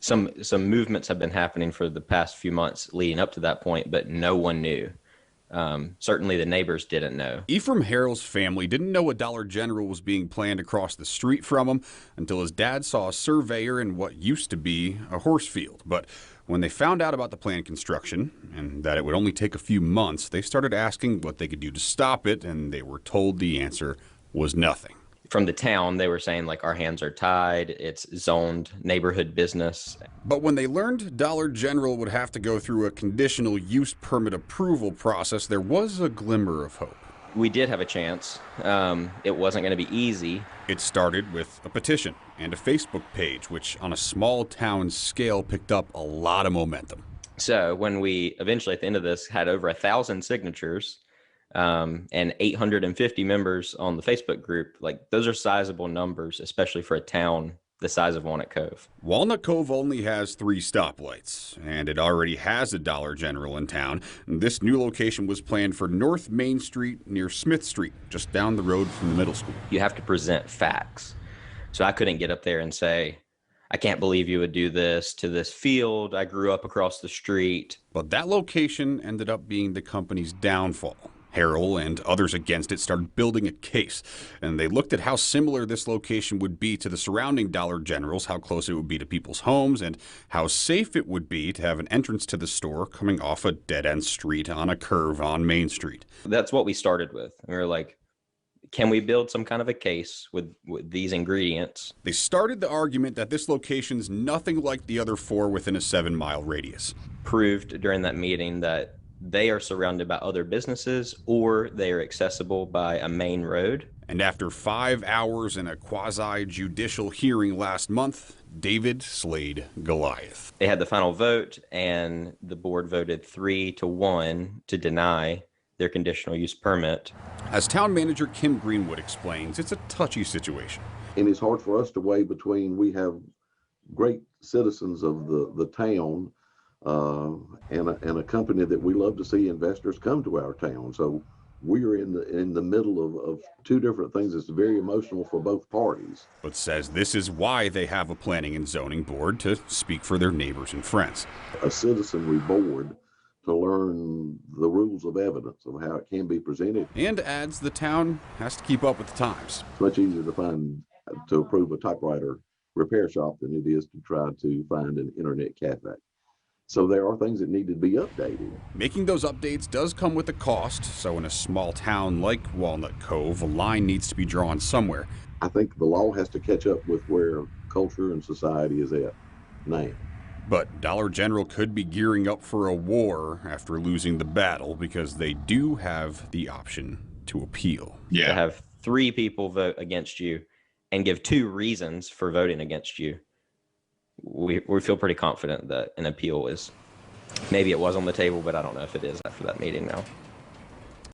Some movements have been happening for the past few months leading up to that point, but no one knew. Certainly the neighbors didn't know. Ephraim Harrell's family didn't know a Dollar General was being planned across the street from him until his dad saw a surveyor in what used to be a horse field. But when they found out about the planned construction and that it would only take a few months, they started asking what they could do to stop it, and they were told the answer was nothing. From the town, they were saying, like, our hands are tied, it's zoned neighborhood business. But when they learned Dollar General would have to go through a conditional use permit approval process, there was a glimmer of hope. We did have a chance. It wasn't going to be easy. It started with a petition and a Facebook page, which on a small town scale picked up a lot of momentum. So when we eventually, at the end of this, had over 1,000 signatures, and 850 members on the Facebook group, like, those are sizable numbers, especially for a town the size of Walnut Cove. Walnut Cove only has 3 stoplights, and it already has a Dollar General in town. This new location was planned for North Main Street near Smith Street, just down the road from the middle school. You have to present facts. So I couldn't get up there and say, I can't believe you would do this to this field. I grew up across the street. But that location ended up being the company's downfall. Harrell and others against it started building a case, and they looked at how similar this location would be to the surrounding Dollar Generals, how close it would be to people's homes, and how safe it would be to have an entrance to the store coming off a dead-end street on a curve on Main Street. That's what we started with. We were like, can we build some kind of a case with these ingredients? They started the argument that this location's nothing like the other 4 within a 7-mile radius. Proved during that meeting that they are surrounded by other businesses, or they are accessible by a main road. And after 5 hours in a quasi-judicial hearing last month, David slayed Goliath. They had the final vote, and the board voted 3-1 to deny their conditional use permit. As town manager Kim Greenwood explains, it's a touchy situation. And it's hard for us to weigh between, we have great citizens of the town, and a company that we love to see investors come to our town. So we are in the middle of 2 different things that's very emotional for both parties. But says this is why they have a planning and zoning board, to speak for their neighbors and friends. A citizenry board to learn the rules of evidence of how it can be presented. And adds the town has to keep up with the times. It's much easier to approve a typewriter repair shop than it is to try to find an internet cafe. So there are things that need to be updated. Making those updates does come with a cost, so in a small town like Walnut Cove, a line needs to be drawn somewhere. I think the law has to catch up with where culture and society is at now. But Dollar General could be gearing up for a war after losing the battle, because they do have the option to appeal. To have 3 people vote against you and give 2 reasons for voting against you, we feel pretty confident that an appeal is, maybe it was on the table, but I don't know if it is after that meeting now.